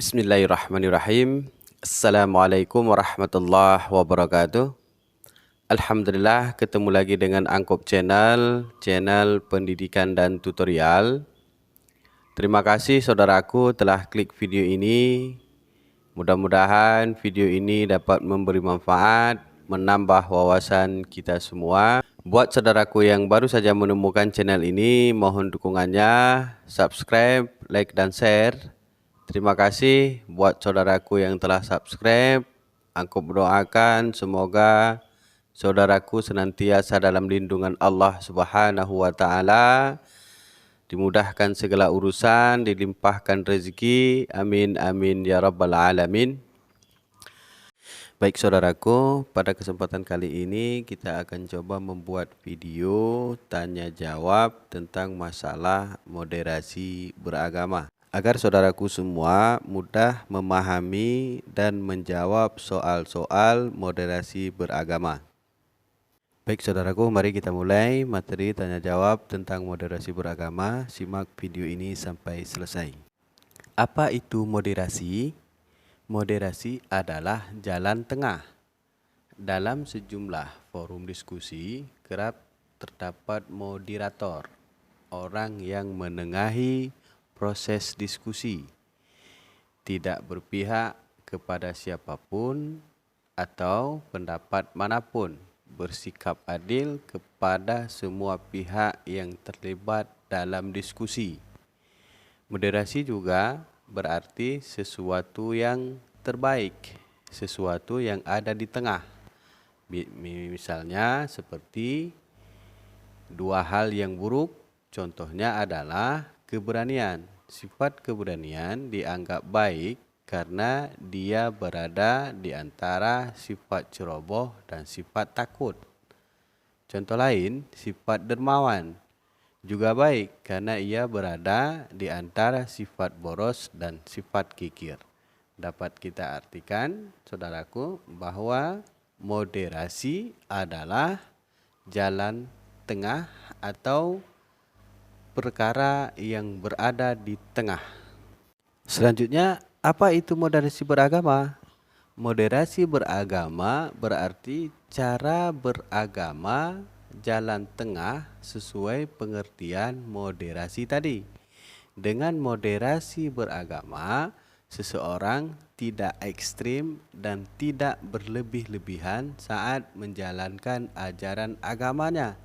Bismillahirrahmanirrahim. Assalamualaikum warahmatullahi wabarakatuh. Alhamdulillah ketemu lagi dengan Angkop Channel pendidikan dan tutorial. Terima kasih saudaraku telah klik video ini. Mudah-mudahan video ini dapat memberi manfaat, menambah wawasan kita semua. Buat saudaraku yang baru saja menemukan channel ini, mohon dukungannya, subscribe, like dan share. Terima kasih buat saudaraku yang telah subscribe. Angkop doakan semoga saudaraku senantiasa dalam lindungan Allah Subhanahu wa taala, dimudahkan segala urusan, dilimpahkan rezeki. Amin amin ya rabbal alamin. Baik saudaraku, pada kesempatan kali ini kita akan coba membuat video tanya jawab tentang masalah moderasi beragama, agar saudaraku semua mudah memahami dan menjawab soal-soal moderasi beragama. Baik saudaraku, mari kita mulai materi tanya jawab tentang moderasi beragama. Simak video ini sampai selesai. Apa itu moderasi? Moderasi adalah jalan tengah. Dalam sejumlah forum diskusi kerap terdapat moderator, orang yang menengahi proses diskusi, tidak berpihak kepada siapapun atau pendapat manapun, bersikap adil kepada semua pihak yang terlibat dalam diskusi. Moderasi juga berarti sesuatu yang terbaik, sesuatu yang ada di tengah. Misalnya seperti dua hal yang buruk, contohnya adalah keberanian. Sifat keberanian dianggap baik karena dia berada di antara sifat ceroboh dan sifat takut. Contoh lain, sifat dermawan juga baik karena ia berada di antara sifat boros dan sifat kikir. Dapat kita artikan, saudaraku, bahwa moderasi adalah jalan tengah atau perkara yang berada di tengah. Selanjutnya, apa itu moderasi beragama? Moderasi beragama berarti cara beragama jalan tengah sesuai pengertian moderasi tadi. Dengan moderasi beragama, seseorang tidak ekstrim dan tidak berlebih-lebihan saat menjalankan ajaran agamanya.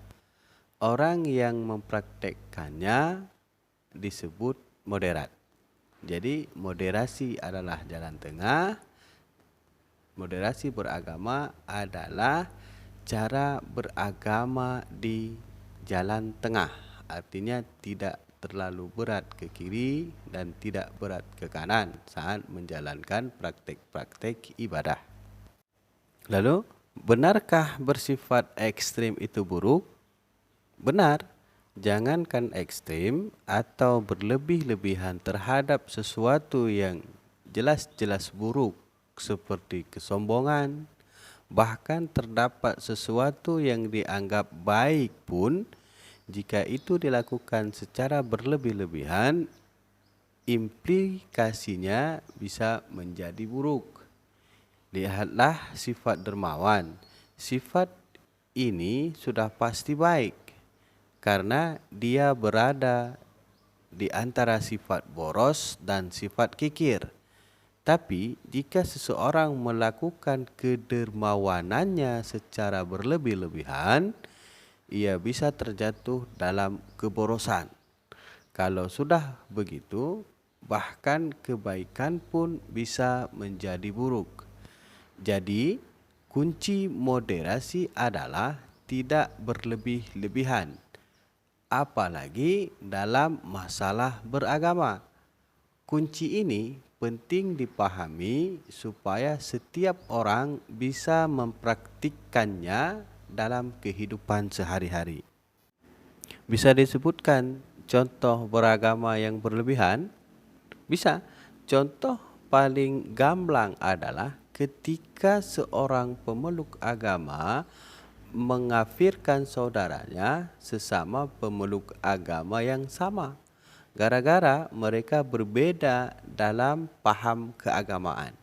Orang yang mempraktekkannya disebut moderat. Jadi moderasi adalah jalan tengah. Moderasi beragama adalah cara beragama di jalan tengah. Artinya tidak terlalu berat ke kiri dan tidak berat ke kanan saat menjalankan praktek-praktek ibadah. Lalu, benarkah bersifat ekstrim itu buruk? Benar, jangankan ekstrim atau berlebih-lebihan terhadap sesuatu yang jelas-jelas buruk seperti kesombongan, bahkan terdapat sesuatu yang dianggap baik pun, jika itu dilakukan secara berlebih-lebihan, implikasinya bisa menjadi buruk. Lihatlah sifat dermawan. Sifat ini sudah pasti baik karena dia berada di antara sifat boros dan sifat kikir. Tapi jika seseorang melakukan kedermawanannya secara berlebih-lebihan, ia bisa terjatuh dalam keborosan. Kalau sudah begitu, bahkan kebaikan pun bisa menjadi buruk. Jadi, kunci moderasi adalah tidak berlebih-lebihan, apalagi dalam masalah beragama. Kunci ini penting dipahami supaya setiap orang bisa mempraktikkannya dalam kehidupan sehari-hari. Bisa disebutkan contoh beragama yang berlebihan? Bisa. Contoh paling gamblang adalah ketika seorang pemeluk agama mengafirkan saudaranya sesama pemeluk agama yang sama. gara-gara mereka berbeda dalam paham keagamaan.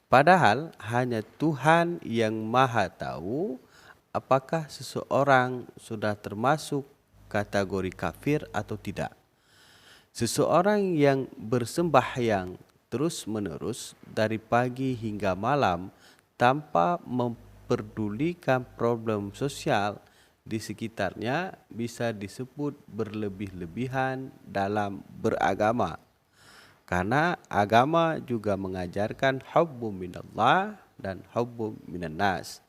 Padahal hanya Tuhan yang Maha Tahu apakah seseorang sudah termasuk kategori kafir atau tidak. Seseorang yang bersembahyang terus-menerus dari pagi hingga malam tanpa memperdulikan problem sosial di sekitarnya bisa disebut berlebih-lebihan dalam beragama. Karena agama juga mengajarkan hubbu minallah dan hubbu minannas.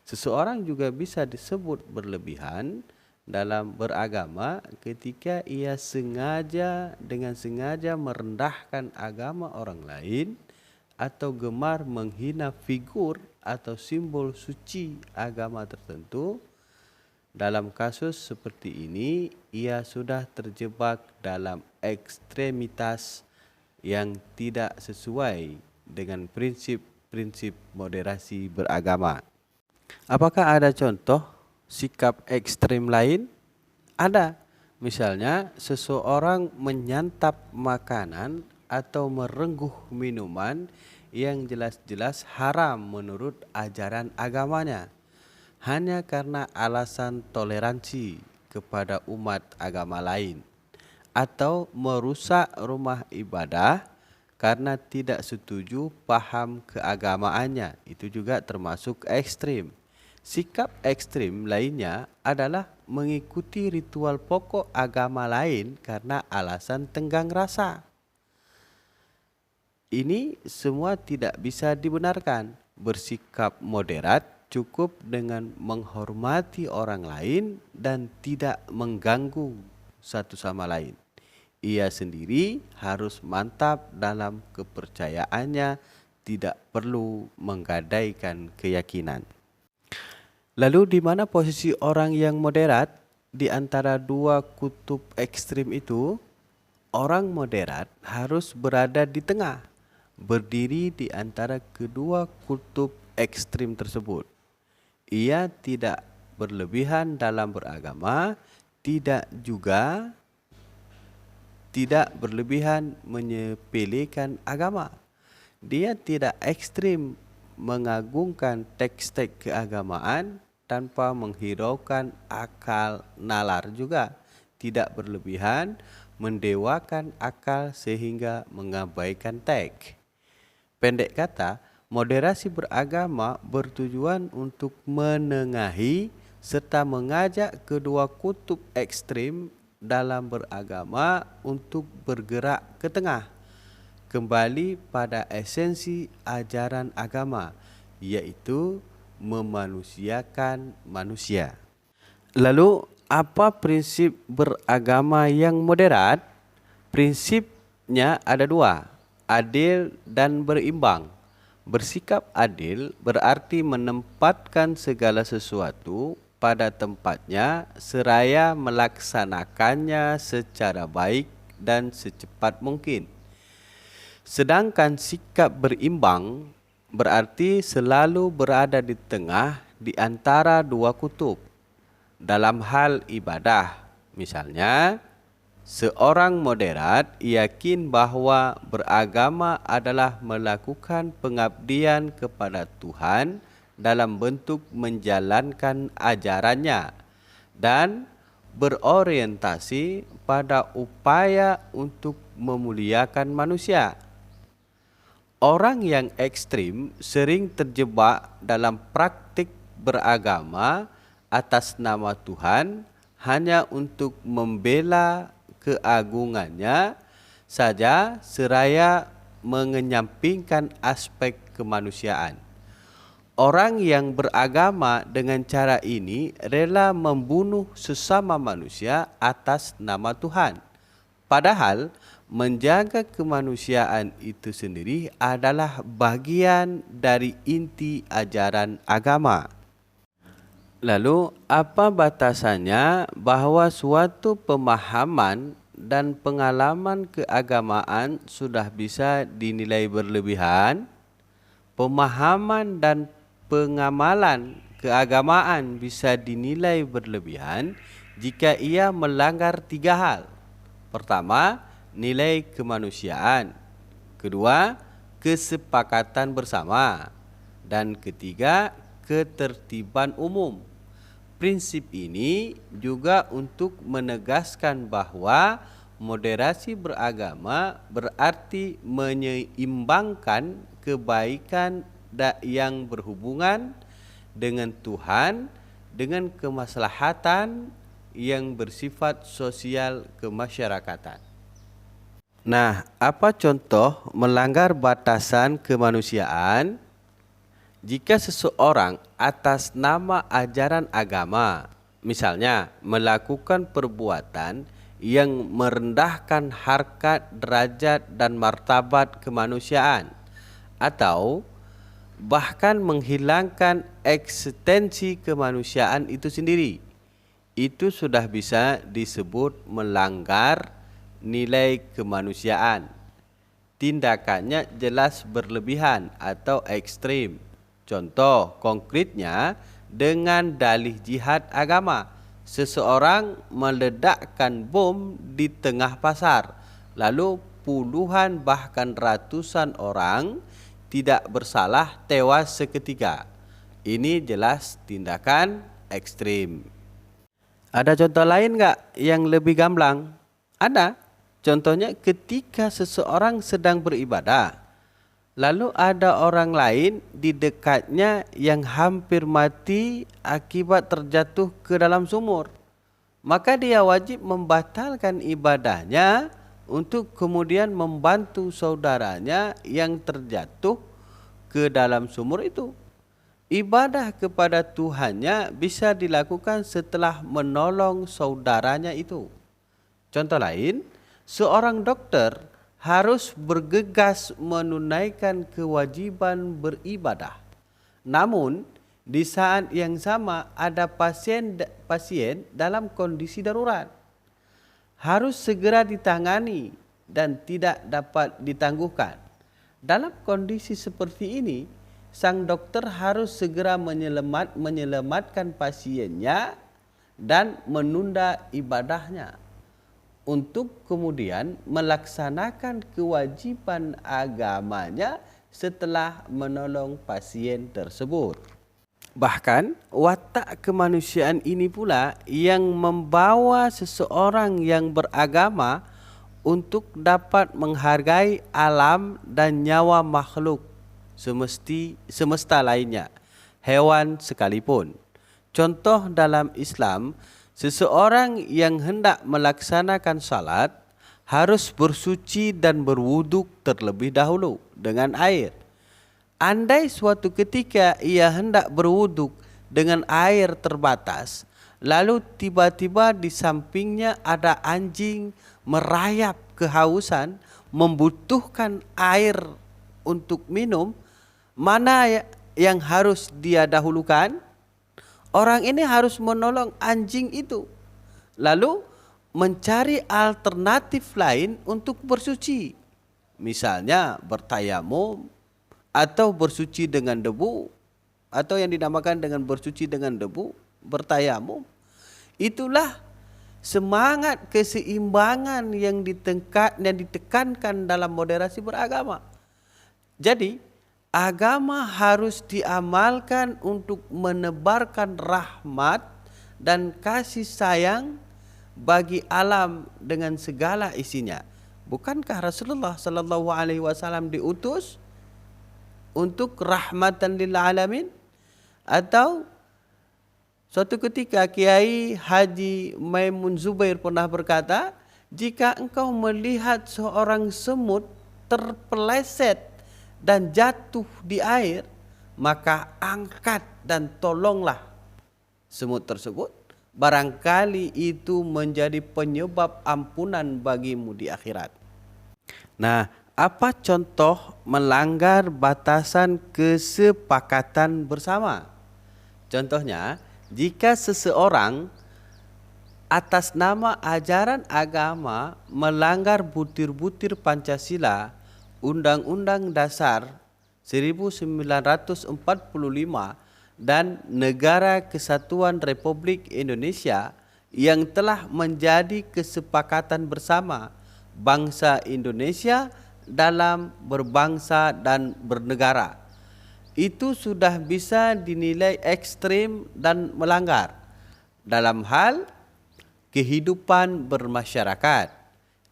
Seseorang juga bisa disebut berlebihan dalam beragama ketika ia dengan sengaja merendahkan agama orang lain atau gemar menghina figur atau simbol suci agama tertentu. Dalam kasus seperti ini, ia sudah terjebak dalam ekstremitas yang tidak sesuai dengan prinsip-prinsip moderasi beragama. Apakah ada contoh sikap ekstrem lain? Ada. Misalnya, seseorang menyantap makanan atau merengguh minuman yang jelas-jelas haram menurut ajaran agamanya, hanya karena alasan toleransi kepada umat agama lain, atau merusak rumah ibadah karena tidak setuju paham keagamaannya. Itu juga termasuk ekstrim. Sikap ekstrim lainnya adalah mengikuti ritual pokok agama lain karena alasan tenggang rasa. Ini semua tidak bisa dibenarkan. Bersikap moderat cukup dengan menghormati orang lain dan tidak mengganggu satu sama lain. Ia sendiri harus mantap dalam kepercayaannya, tidak perlu menggadaikan keyakinan. Lalu di mana posisi orang yang moderat di antara dua kutub ekstrim itu? Orang moderat harus berada di tengah, berdiri di antara kedua kutub ekstrim tersebut. Ia tidak berlebihan dalam beragama, tidak berlebihan menyepelekan agama. Dia tidak ekstrim mengagungkan teks-teks keagamaan tanpa menghiraukan akal nalar juga. Tidak berlebihan mendewakan akal sehingga mengabaikan teks. Pendek kata, moderasi beragama bertujuan untuk menengahi serta mengajak kedua kutub ekstrim dalam beragama untuk bergerak ke tengah, kembali pada esensi ajaran agama, yaitu memanusiakan manusia. Lalu, apa prinsip beragama yang moderat? Prinsipnya ada dua, adil dan berimbang. Bersikap adil berarti menempatkan segala sesuatu pada tempatnya seraya melaksanakannya secara baik dan secepat mungkin. Sedangkan sikap berimbang berarti selalu berada di tengah di antara dua kutub. Dalam hal ibadah, misalnya, seorang moderat yakin bahwa beragama adalah melakukan pengabdian kepada Tuhan dalam bentuk menjalankan ajarannya dan berorientasi pada upaya untuk memuliakan manusia. Orang yang ekstrim sering terjebak dalam praktik beragama atas nama Tuhan hanya untuk membela keagungannya saja seraya mengenyampingkan aspek kemanusiaan. Orang yang beragama dengan cara ini rela membunuh sesama manusia atas nama Tuhan. Padahal menjaga kemanusiaan itu sendiri adalah bagian dari inti ajaran agama. Lalu, apa batasannya bahwa suatu pemahaman dan pengalaman keagamaan sudah bisa dinilai berlebihan? Pemahaman dan pengamalan keagamaan bisa dinilai berlebihan jika ia melanggar tiga hal. Pertama, nilai kemanusiaan. Kedua, kesepakatan bersama. Dan ketiga, ketertiban umum. Prinsip ini juga untuk menegaskan bahwa moderasi beragama berarti menyeimbangkan kebaikan yang berhubungan dengan Tuhan dengan kemaslahatan yang bersifat sosial kemasyarakatan. Nah, apa contoh melanggar batasan kemanusiaan? Jika seseorang atas nama ajaran agama, misalnya melakukan perbuatan yang merendahkan harkat, derajat, dan martabat kemanusiaan, atau bahkan menghilangkan eksistensi kemanusiaan itu sendiri, itu sudah bisa disebut melanggar nilai kemanusiaan. Tindakannya jelas berlebihan atau ekstrim. Contoh konkretnya, dengan dalih jihad agama, seseorang meledakkan bom di tengah pasar, lalu puluhan bahkan ratusan orang tidak bersalah tewas seketika. Ini jelas tindakan ekstrim. Ada contoh lain nggak yang lebih gamblang? Ada. Contohnya ketika seseorang sedang beribadah, lalu ada orang lain di dekatnya yang hampir mati akibat terjatuh ke dalam sumur. Maka dia wajib membatalkan ibadahnya untuk kemudian membantu saudaranya yang terjatuh ke dalam sumur itu. Ibadah kepada Tuhannya bisa dilakukan setelah menolong saudaranya itu. Contoh lain, seorang dokter harus bergegas menunaikan kewajiban beribadah. Namun, di saat yang sama ada pasien dalam kondisi darurat. Harus segera ditangani dan tidak dapat ditangguhkan. Dalam kondisi seperti ini, sang dokter harus segera menyelamatkan pasiennya dan menunda ibadahnya untuk kemudian melaksanakan kewajiban agamanya setelah menolong pasien tersebut. Bahkan watak kemanusiaan ini pula yang membawa seseorang yang beragama untuk dapat menghargai alam dan nyawa makhluk semesta lainnya, hewan sekalipun. Contoh dalam Islam, seseorang yang hendak melaksanakan salat harus bersuci dan berwuduk terlebih dahulu dengan air. Andai suatu ketika ia hendak berwuduk dengan air terbatas, lalu tiba-tiba di sampingnya ada anjing merayap kehausan, membutuhkan air untuk minum, mana yang harus dia dahulukan? Orang ini harus menolong anjing itu, lalu mencari alternatif lain untuk bersuci. Misalnya bertayamum, atau bersuci dengan debu, atau yang dinamakan dengan bersuci dengan debu, bertayamum. Itulah semangat keseimbangan yang ditekankan dalam moderasi beragama. Jadi, agama harus diamalkan untuk menebarkan rahmat dan kasih sayang bagi alam dengan segala isinya. Bukankah Rasulullah sallallahu alaihi wasallam diutus untuk rahmatan lil alamin? Atau suatu ketika Kiai Haji Maimun Zubair pernah berkata, jika engkau melihat seorang semut terpeleset dan jatuh di air, maka angkat dan tolonglah semut tersebut. Barangkali itu menjadi penyebab ampunan bagimu di akhirat. Nah, apa contoh melanggar batasan kesepakatan bersama? Contohnya, jika seseorang atas nama ajaran agama melanggar butir-butir Pancasila, Undang-Undang Dasar 1945 dan Negara Kesatuan Republik Indonesia yang telah menjadi kesepakatan bersama bangsa Indonesia dalam berbangsa dan bernegara. Itu sudah bisa dinilai ekstrim dan melanggar dalam hal kehidupan bermasyarakat.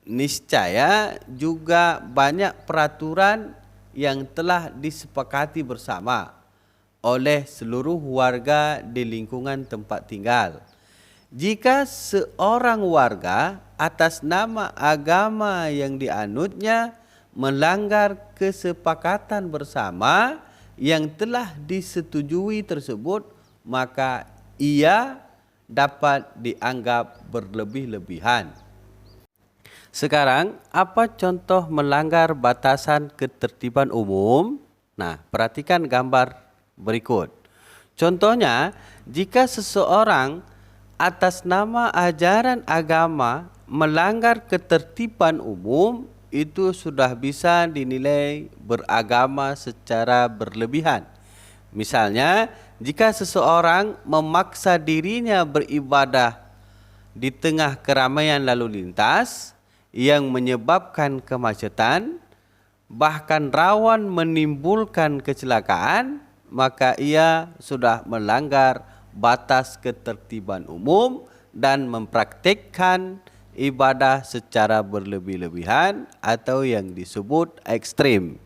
Niscaya juga banyak peraturan yang telah disepakati bersama oleh seluruh warga di lingkungan tempat tinggal. Jika seorang warga atas nama agama yang dianutnya melanggar kesepakatan bersama yang telah disetujui tersebut, maka ia dapat dianggap berlebih-lebihan. Sekarang, apa contoh melanggar batasan ketertiban umum? Nah, perhatikan gambar berikut. Contohnya, jika seseorang atas nama ajaran agama melanggar ketertiban umum, itu sudah bisa dinilai beragama secara berlebihan. Misalnya, jika seseorang memaksa dirinya beribadah di tengah keramaian lalu lintas yang menyebabkan kemacetan, bahkan rawan menimbulkan kecelakaan, maka ia sudah melanggar batas ketertiban umum dan mempraktikkan ibadah secara berlebih-lebihan atau yang disebut ekstrim.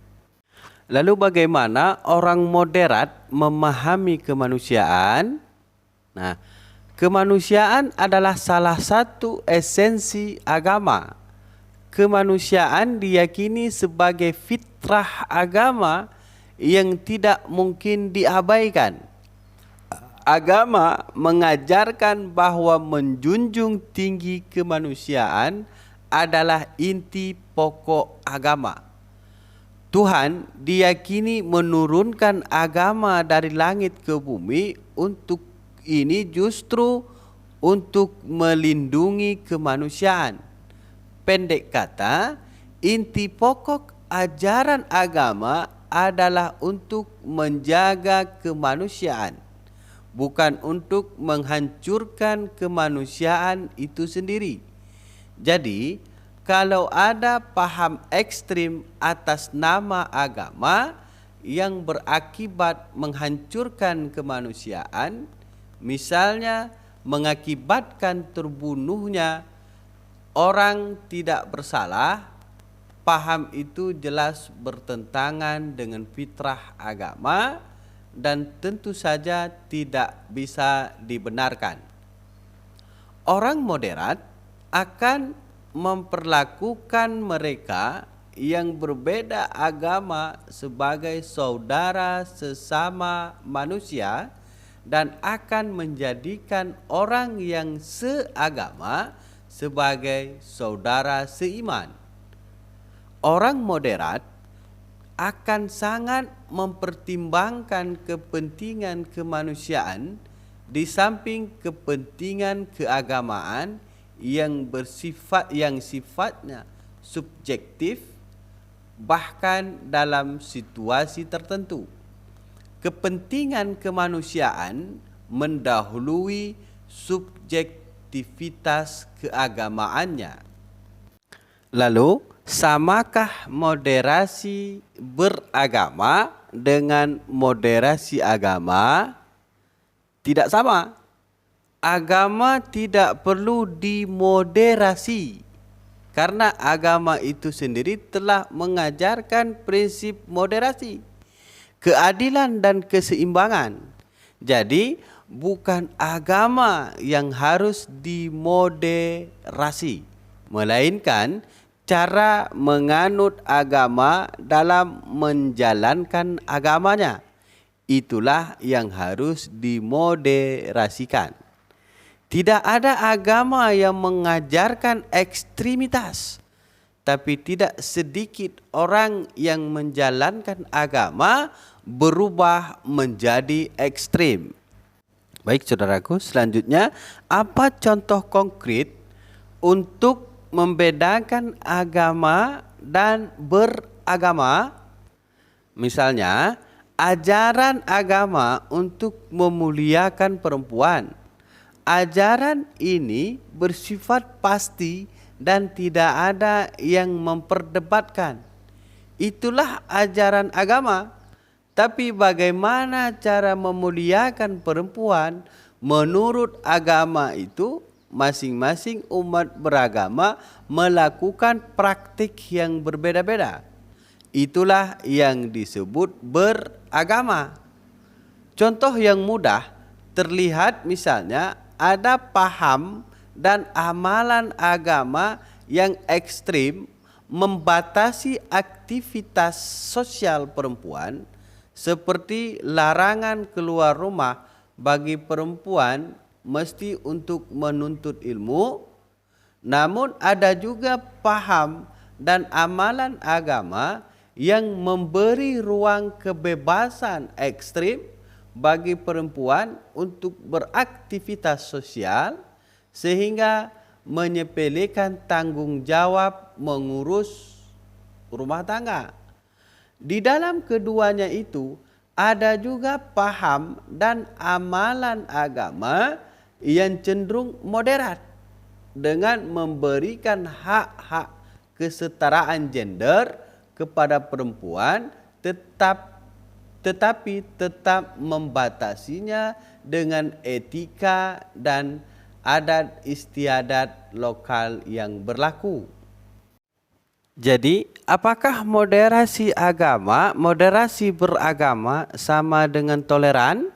Lalu bagaimana orang moderat memahami kemanusiaan? Nah, kemanusiaan adalah salah satu esensi agama. Kemanusiaan diyakini sebagai fitrah agama yang tidak mungkin diabaikan. Agama mengajarkan bahwa menjunjung tinggi kemanusiaan adalah inti pokok agama. Tuhan diyakini menurunkan agama dari langit ke bumi untuk melindungi kemanusiaan. Pendek kata, inti pokok ajaran agama adalah untuk menjaga kemanusiaan, bukan untuk menghancurkan kemanusiaan itu sendiri. Jadi, kalau ada paham ekstrim atas nama agama yang berakibat menghancurkan kemanusiaan, misalnya mengakibatkan terbunuhnya orang tidak bersalah, paham itu jelas bertentangan dengan fitrah agama dan tentu saja tidak bisa dibenarkan. Orang moderat akan memperlakukan mereka yang berbeda agama sebagai saudara sesama manusia dan akan menjadikan orang yang seagama sebagai saudara seiman. Orang moderat akan sangat mempertimbangkan kepentingan kemanusiaan di samping kepentingan keagamaan yang sifatnya subjektif, bahkan dalam situasi tertentu. Kepentingan kemanusiaan mendahului subjektivitas keagamaannya. Lalu, samakah moderasi beragama dengan moderasi agama? Tidak sama. Agama tidak perlu dimoderasi karena agama itu sendiri telah mengajarkan prinsip moderasi, keadilan dan keseimbangan. Jadi, bukan agama yang harus dimoderasi, melainkan cara menganut agama dalam menjalankan agamanya. Itulah yang harus dimoderasikan. Tidak ada agama yang mengajarkan ekstremitas, tapi tidak sedikit orang yang menjalankan agama berubah menjadi ekstrim. Baik saudaraku, selanjutnya apa contoh konkret untuk membedakan agama dan beragama? Misalnya, ajaran agama untuk memuliakan perempuan ajaran ini bersifat pasti dan tidak ada yang memperdebatkan. Itulah ajaran agama. Tapi bagaimana cara memuliakan perempuan menurut agama itu, masing-masing umat beragama melakukan praktik yang berbeda-beda. Itulah yang disebut beragama. Contoh yang mudah terlihat misalnya ada paham dan amalan agama yang ekstrim membatasi aktivitas sosial perempuan, seperti larangan keluar rumah bagi perempuan mesti untuk menuntut ilmu. Namun ada juga paham dan amalan agama yang memberi ruang kebebasan ekstrim bagi perempuan untuk beraktivitas sosial, sehingga menyepelekan tanggung jawab mengurus rumah tangga. Di dalam keduanya itu ada juga paham dan amalan agama yang cenderung moderat dengan memberikan hak-hak kesetaraan gender kepada perempuan, tetapi tetap membatasinya dengan etika dan adat istiadat lokal yang berlaku. Jadi, apakah moderasi beragama sama dengan toleran?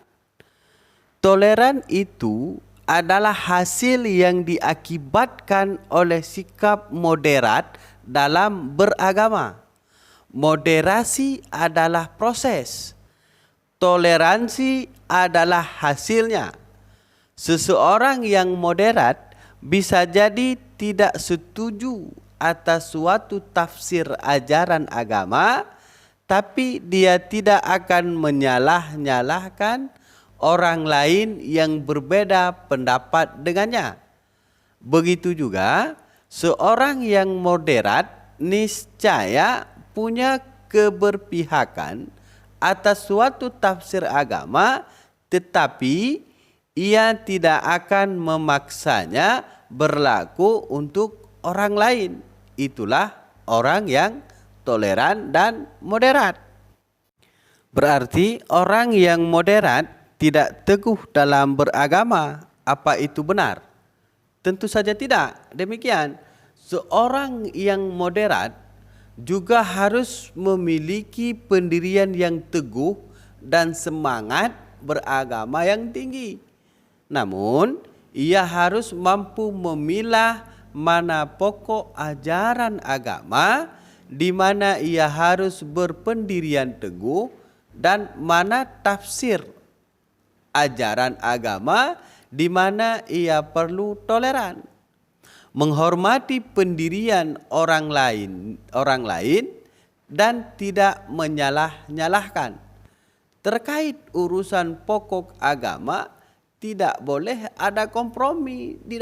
Toleran itu adalah hasil yang diakibatkan oleh sikap moderat dalam beragama. Moderasi adalah proses. Toleransi adalah hasilnya. Seseorang yang moderat bisa jadi tidak setuju atas suatu tafsir ajaran agama, tapi dia tidak akan menyalah-nyalahkan orang lain yang berbeda pendapat dengannya. Begitu juga seorang yang moderat niscaya punya keberpihakan atas suatu tafsir agama, tetapi ia tidak akan memaksanya berlaku untuk orang lain. Itulah orang yang toleran dan moderat. Berarti orang yang moderat tidak teguh dalam beragama. Apa itu benar? Tentu saja tidak. Demikian, seorang yang moderat juga harus memiliki pendirian yang teguh dan semangat beragama yang tinggi. Namun, ia harus mampu memilah mana pokok ajaran agama di mana ia harus berpendirian teguh dan mana tafsir ajaran agama di mana ia perlu toleran. Menghormati pendirian orang lain dan tidak menyalah-nyalahkan. Terkait urusan pokok agama, tidak boleh ada kompromi di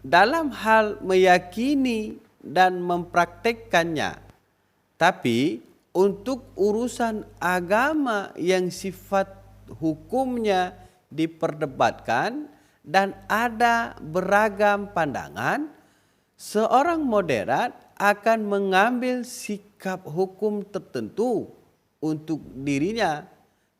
dalam hal meyakini dan mempraktekkannya. Tapi untuk urusan agama yang sifat hukumnya diperdebatkan dan ada beragam pandangan, seorang moderat akan mengambil sikap hukum tertentu untuk dirinya,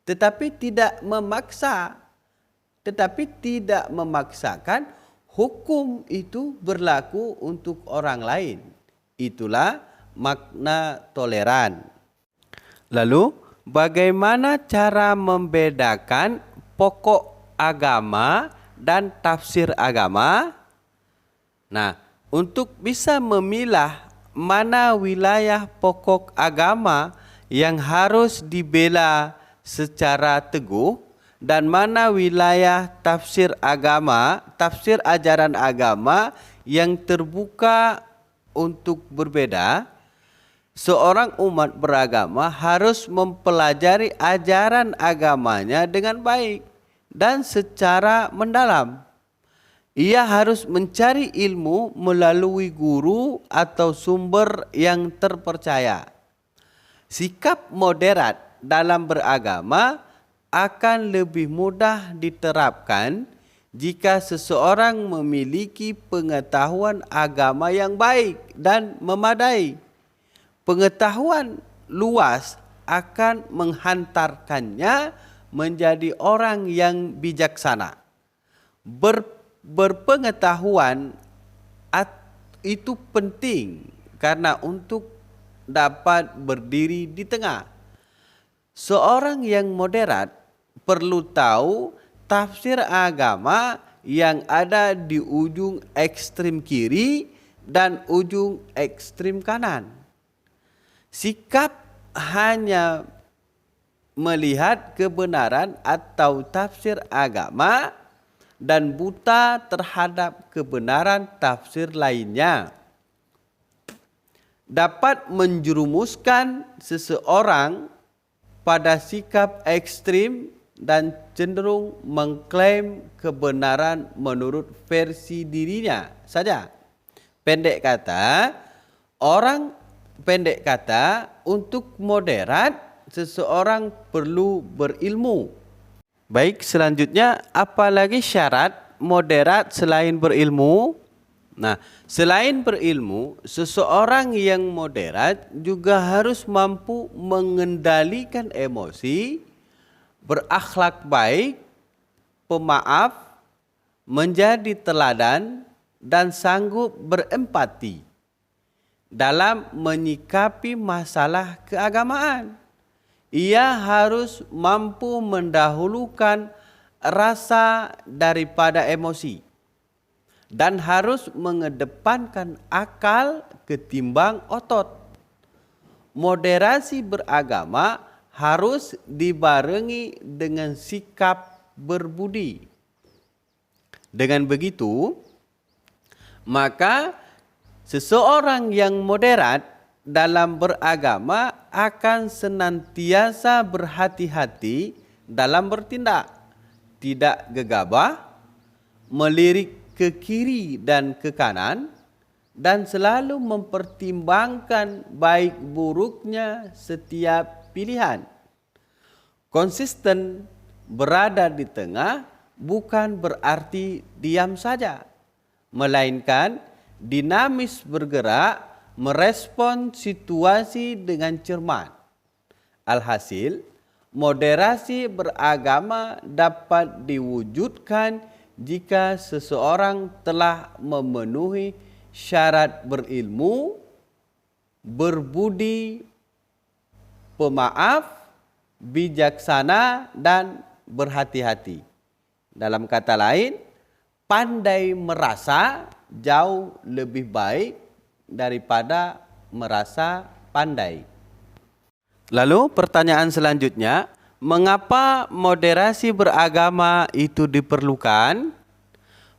tetapi tidak memaksakan hukum itu berlaku untuk orang lain. Itulah makna toleran. Lalu, bagaimana cara membedakan pokok agama dan tafsir agama? Nah, untuk bisa memilah mana wilayah pokok agama yang harus dibela secara teguh dan mana wilayah tafsir ajaran agama yang terbuka untuk berbeda, seorang umat beragama harus mempelajari ajaran agamanya dengan baik dan secara mendalam. Ia harus mencari ilmu melalui guru atau sumber yang terpercaya. Sikap moderat dalam beragama akan lebih mudah diterapkan jika seseorang memiliki pengetahuan agama yang baik dan memadai. Pengetahuan luas akan menghantarkannya menjadi orang yang bijaksana. Berpengetahuan itu penting karena untuk dapat berdiri di tengah. Seorang yang moderat perlu tahu tafsir agama yang ada di ujung ekstrem kiri dan ujung ekstrem kanan. Sikap hanya melihat kebenaran atau tafsir agama dan buta terhadap kebenaran tafsir lainnya dapat menjerumuskan seseorang pada sikap ekstrim dan cenderung mengklaim kebenaran menurut versi dirinya saja. Pendek kata, untuk moderat, seseorang perlu berilmu. Baik, selanjutnya apalagi syarat moderat selain berilmu? Nah, selain berilmu, seseorang yang moderat juga harus mampu mengendalikan emosi, berakhlak baik, pemaaf, menjadi teladan, dan sanggup berempati dalam menyikapi masalah keagamaan. Ia harus mampu mendahulukan rasa daripada emosi dan harus mengedepankan akal ketimbang otot. Moderasi beragama harus dibarengi dengan sikap berbudi. Dengan begitu, maka seseorang yang moderat dalam beragama akan senantiasa berhati-hati dalam bertindak, tidak gegabah, melirik ke kiri dan ke kanan, dan selalu mempertimbangkan baik buruknya setiap pilihan. Konsisten berada di tengah bukan berarti diam saja, melainkan dinamis bergerak merespon situasi dengan cermat. Alhasil, moderasi beragama dapat diwujudkan jika seseorang telah memenuhi syarat berilmu, berbudi, pemaaf, bijaksana, dan berhati-hati. Dalam kata lain, pandai merasa jauh lebih baik daripada merasa pandai. Lalu pertanyaan selanjutnya, mengapa moderasi beragama itu diperlukan?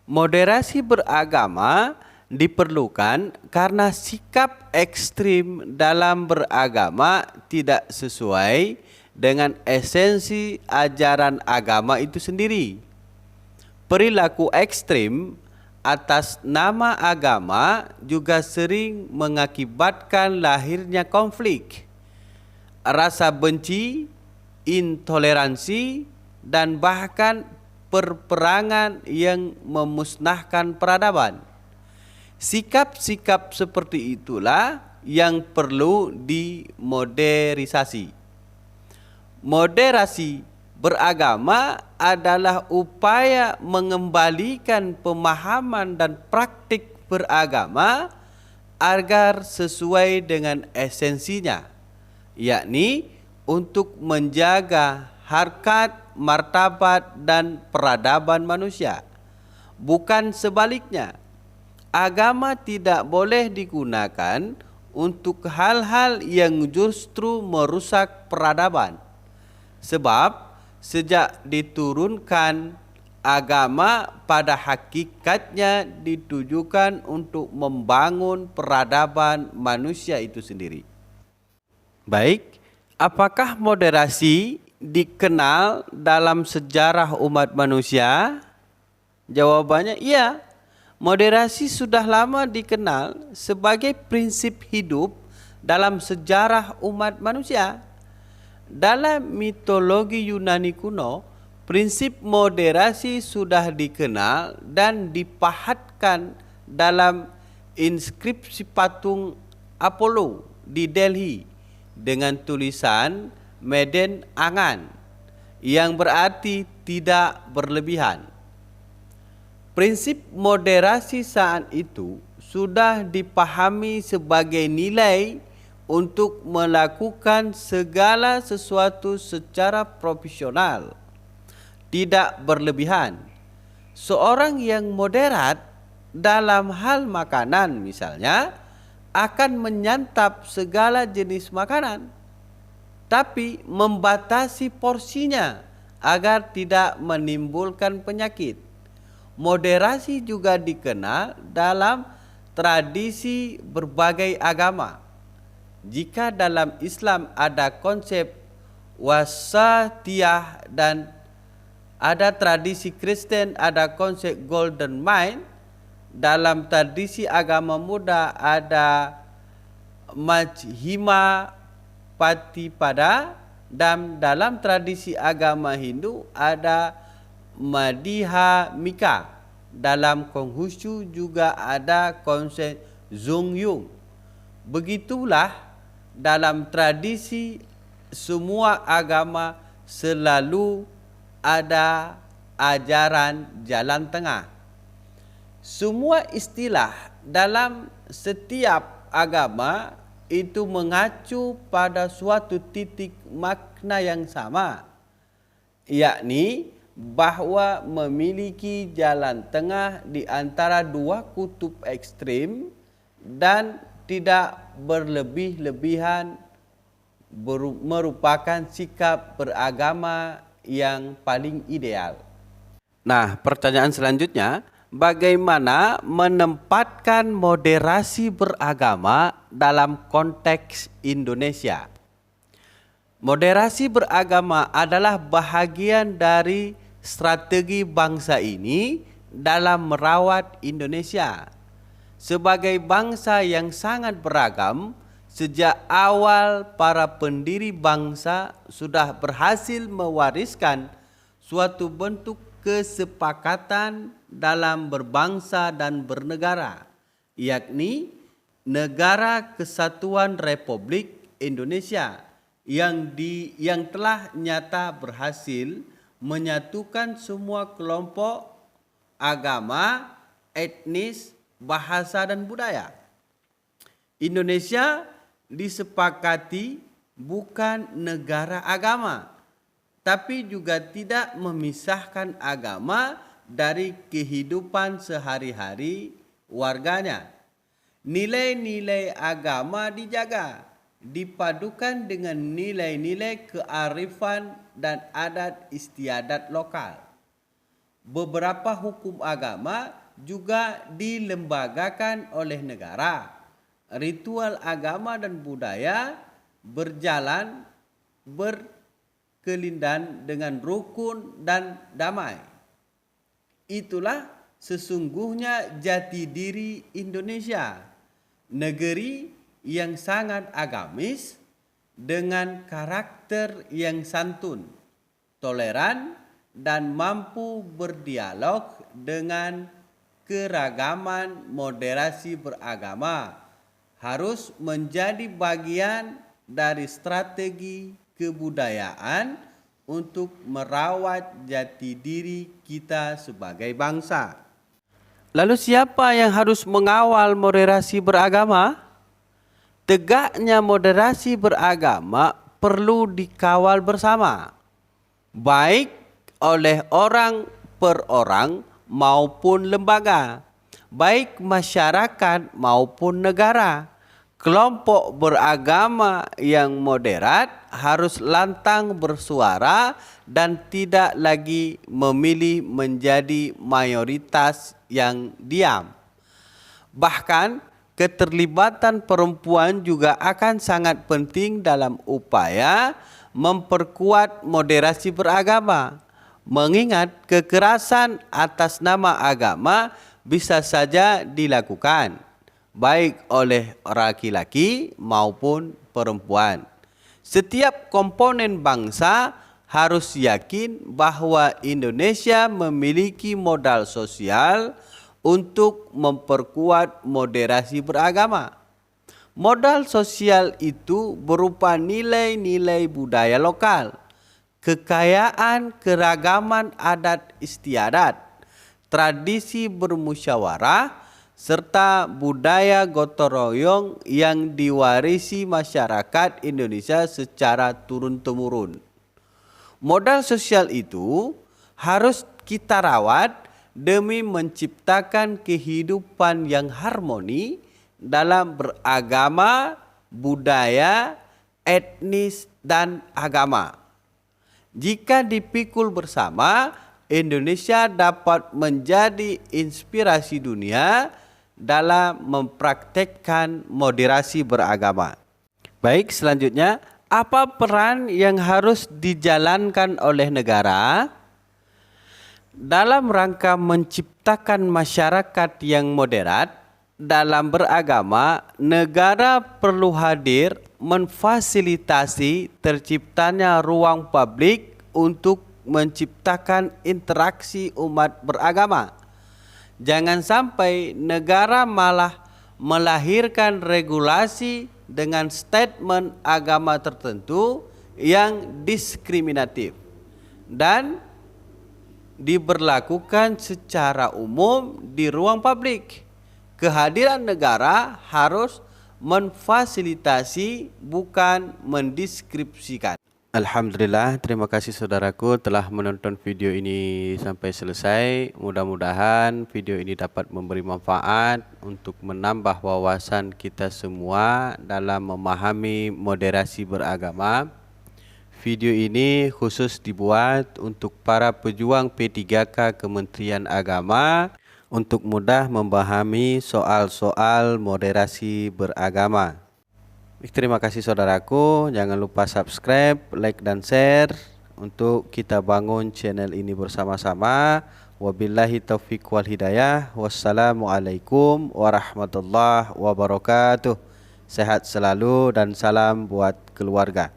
Moderasi beragama diperlukan karena sikap ekstrim dalam beragama tidak sesuai dengan esensi ajaran agama itu sendiri. Perilaku ekstrim atas nama agama juga sering mengakibatkan lahirnya konflik, rasa benci, intoleransi, dan bahkan perperangan yang memusnahkan peradaban. Sikap-sikap seperti itulah yang perlu dimoderisasi. Moderasi beragama adalah upaya mengembalikan pemahaman dan praktik beragama agar sesuai dengan esensinya, yakni untuk menjaga harkat, martabat, dan peradaban manusia. Bukan sebaliknya, agama tidak boleh digunakan untuk hal-hal yang justru merusak peradaban. Sebab sejak diturunkan, agama pada hakikatnya ditujukan untuk membangun peradaban manusia itu sendiri. Baik, apakah moderasi dikenal dalam sejarah umat manusia? Jawabannya iya. Moderasi sudah lama dikenal sebagai prinsip hidup dalam sejarah umat manusia. Dalam mitologi Yunani kuno, prinsip moderasi sudah dikenal dan dipahatkan dalam inskripsi patung Apollo di Delhi dengan tulisan Meden Angan yang berarti tidak berlebihan. Prinsip moderasi saat itu sudah dipahami sebagai nilai untuk melakukan segala sesuatu secara profesional, tidak berlebihan. Seorang yang moderat dalam hal makanan misalnya akan menyantap segala jenis makanan, tapi membatasi porsinya agar tidak menimbulkan penyakit. Moderasi juga dikenal dalam tradisi berbagai agama. Jika dalam Islam ada konsep wasatiyah dan ada tradisi Kristen ada konsep golden mean, dalam tradisi agama Buddha ada majjhima patipada, dan dalam tradisi agama Hindu ada madhyamika. Dalam Konghucu juga ada konsep Zongyung. Begitulah dalam tradisi semua agama selalu ada ajaran jalan tengah. Semua istilah dalam setiap agama itu mengacu pada suatu titik makna yang sama, yakni bahwa memiliki jalan tengah di antara dua kutub ekstrim dan tidak berlebih-lebihan merupakan sikap beragama yang paling ideal. Nah, pertanyaan selanjutnya, bagaimana menempatkan moderasi beragama dalam konteks Indonesia? Moderasi beragama adalah bahagian dari strategi bangsa ini dalam merawat Indonesia. Sebagai bangsa yang sangat beragam, sejak awal para pendiri bangsa sudah berhasil mewariskan suatu bentuk kesepakatan dalam berbangsa dan bernegara, yakni Negara Kesatuan Republik Indonesia yang telah nyata berhasil menyatukan semua kelompok agama, etnis, bahasa dan budaya. Indonesia disepakati bukan negara agama, tapi juga tidak memisahkan agama dari kehidupan sehari-hari warganya. Nilai-nilai agama dijaga, dipadukan dengan nilai-nilai kearifan dan adat istiadat lokal. Beberapa hukum agama juga dilembagakan oleh negara. Ritual agama dan budaya berjalan berkelindan dengan rukun dan damai. Itulah sesungguhnya jati diri Indonesia, negeri yang sangat agamis dengan karakter yang santun, toleran, dan mampu berdialog dengan keragaman. Moderasi beragama harus menjadi bagian dari strategi kebudayaan untuk merawat jati diri kita sebagai bangsa. Lalu siapa yang harus mengawal moderasi beragama? Tegaknya moderasi beragama perlu dikawal bersama, baik oleh orang per orang maupun lembaga, baik masyarakat maupun negara. Kelompok beragama yang moderat harus lantang bersuara dan tidak lagi memilih menjadi mayoritas yang diam. Bahkan keterlibatan perempuan juga akan sangat penting dalam upaya memperkuat moderasi beragama. Mengingat kekerasan atas nama agama bisa saja dilakukan, baik oleh laki-laki maupun perempuan. Setiap komponen bangsa harus yakin bahwa Indonesia memiliki modal sosial untuk memperkuat moderasi beragama. Modal sosial itu berupa nilai-nilai budaya lokal, kekayaan keragaman adat istiadat, tradisi bermusyawarah, serta budaya gotong royong yang diwarisi masyarakat Indonesia secara turun-temurun. Modal sosial itu harus kita rawat demi menciptakan kehidupan yang harmoni dalam beragama, budaya, etnis, dan agama. Jika dipikul bersama, Indonesia dapat menjadi inspirasi dunia dalam mempraktekkan moderasi beragama. Baik, selanjutnya, apa peran yang harus dijalankan oleh negara dalam rangka menciptakan masyarakat yang moderat dalam beragama? Negara perlu hadir memfasilitasi terciptanya ruang publik untuk menciptakan interaksi umat beragama. Jangan sampai negara malah melahirkan regulasi dengan statement agama tertentu yang diskriminatif dan diberlakukan secara umum di ruang publik. Kehadiran negara harus memfasilitasi, bukan mendeskripsikan. Alhamdulillah, terima kasih saudaraku telah menonton video ini sampai selesai. Mudah-mudahan video ini dapat memberi manfaat untuk menambah wawasan kita semua dalam memahami moderasi beragama. Video ini khusus dibuat untuk para pejuang P3K Kementerian Agama untuk mudah memahami soal-soal moderasi beragama. Terima kasih saudaraku, jangan lupa subscribe, like dan share untuk kita bangun channel ini bersama-sama. Wabillahi taufiq wal hidayah. Wassalamualaikum warahmatullahi wabarakatuh. Sehat selalu dan salam buat keluarga.